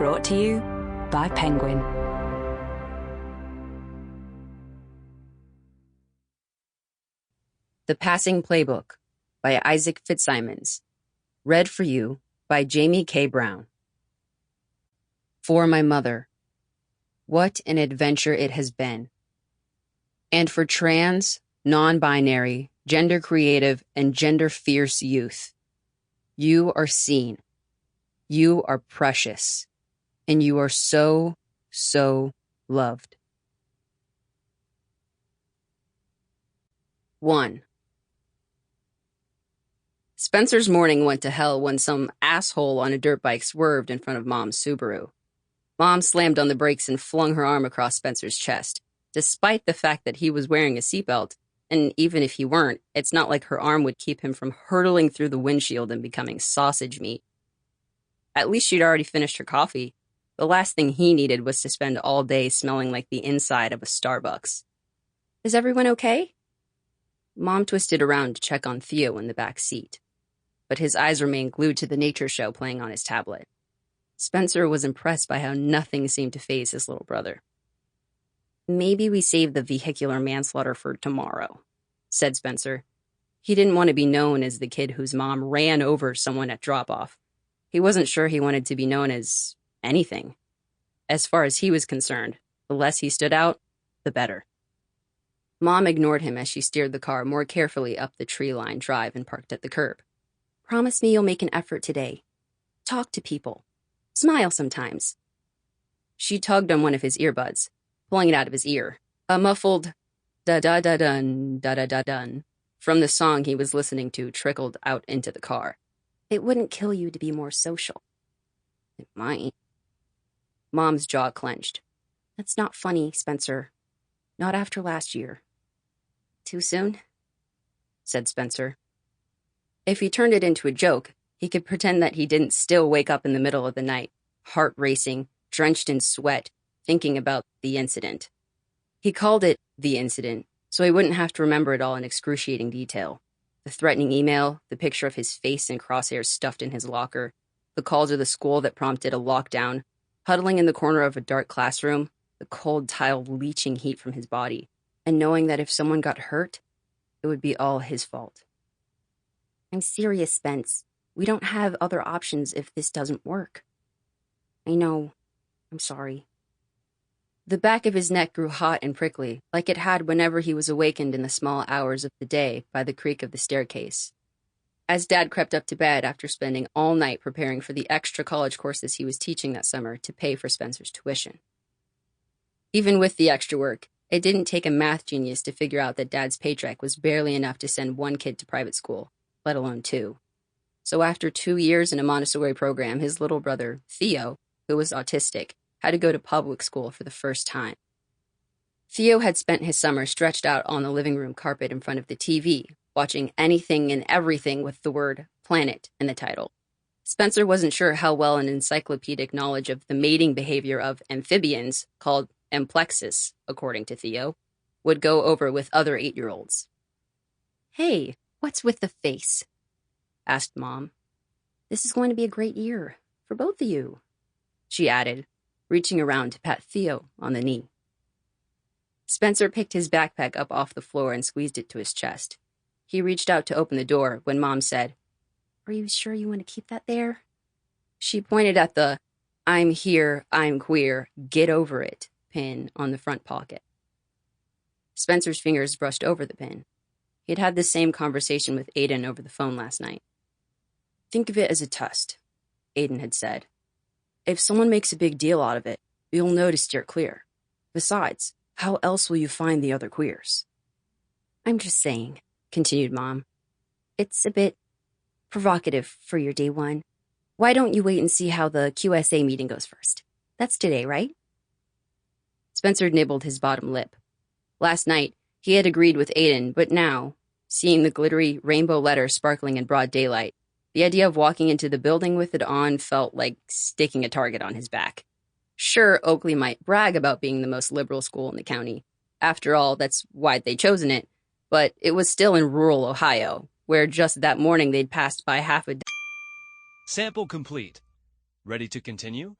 Brought to you by Penguin. The Passing Playbook by Isaac Fitzsimons. Read for you by Jamie K. Brown. For my mother, what an adventure it has been. And for trans, non-binary, gender creative, and gender fierce youth, you are seen. You are precious. And you are so, so loved. 1. Spencer's morning went to hell when some asshole on a dirt bike swerved in front of Mom's Subaru. Mom slammed on the brakes and flung her arm across Spencer's chest, despite the fact that he was wearing a seatbelt, and even if he weren't, it's not like her arm would keep him from hurtling through the windshield and becoming sausage meat. At least she'd already finished her coffee. The last thing he needed was to spend all day smelling like the inside of a Starbucks. Is everyone okay? Mom twisted around to check on Theo in the back seat, but his eyes remained glued to the nature show playing on his tablet. Spencer was impressed by how nothing seemed to faze his little brother. Maybe we save the vehicular manslaughter for tomorrow, said Spencer. He didn't want to be known as the kid whose mom ran over someone at drop-off. He wasn't sure he wanted to be known as anything. As far as he was concerned, the less he stood out, the better. Mom ignored him as she steered the car more carefully up the tree-lined drive and parked at the curb. Promise me you'll make an effort today. Talk to people. Smile sometimes. She tugged on one of his earbuds, pulling it out of his ear. A muffled da-da-da-dun, da-da-da-dun from the song he was listening to trickled out into the car. It wouldn't kill you to be more social. It might. Mom's jaw clenched. That's not funny, Spencer. Not after last year. Too soon? Said Spencer. If he turned it into a joke, he could pretend that he didn't still wake up in the middle of the night, heart racing, drenched in sweat, thinking about the incident. He called it the incident, so he wouldn't have to remember it all in excruciating detail. The threatening email, the picture of his face and crosshairs stuffed in his locker, the call to the school that prompted a lockdown, huddling in the corner of a dark classroom, the cold tile leaching heat from his body, and knowing that if someone got hurt, it would be all his fault. I'm serious, Spence. We don't have other options if this doesn't work. I know. I'm sorry. The back of his neck grew hot and prickly, like it had whenever he was awakened in the small hours of the day by the creak of the staircase. As Dad crept up to bed after spending all night preparing for the extra college courses he was teaching that summer to pay for Spencer's tuition. Even with the extra work, it didn't take a math genius to figure out that Dad's paycheck was barely enough to send one kid to private school, let alone 2. So after 2 years in a Montessori program, his little brother, Theo, who was autistic, had to go to public school for the first time. Theo had spent his summer stretched out on the living room carpet in front of the TV, watching anything and everything with the word planet in the title. Spencer wasn't sure how well an encyclopedic knowledge of the mating behavior of amphibians, called amplexus, according to Theo, would go over with other 8-year-olds. Hey, what's with the face? Asked Mom. This is going to be a great year for both of you, she added, reaching around to pat Theo on the knee. Spencer picked his backpack up off the floor and squeezed it to his chest. He reached out to open the door when Mom said, Are you sure you want to keep that there? She pointed at the I'm here, I'm queer, get over it pin on the front pocket. Spencer's fingers brushed over the pin. He'd had the same conversation with Aiden over the phone last night. Think of it as a test, Aiden had said. If someone makes a big deal out of it, you'll know to steer clear. Besides, how else will you find the other queers? I'm just saying, continued Mom. It's a bit provocative for your day one. Why don't you wait and see how the QSA meeting goes first? That's today, right? Spencer nibbled his bottom lip. Last night, he had agreed with Aiden, but now, seeing the glittery rainbow letter sparkling in broad daylight, the idea of walking into the building with it on felt like sticking a target on his back. Sure, Oakley might brag about being the most liberal school in the county. After all, that's why they'd chosen it. But it was still in rural Ohio, where just that morning they'd passed by half a... Sample complete. Ready to continue?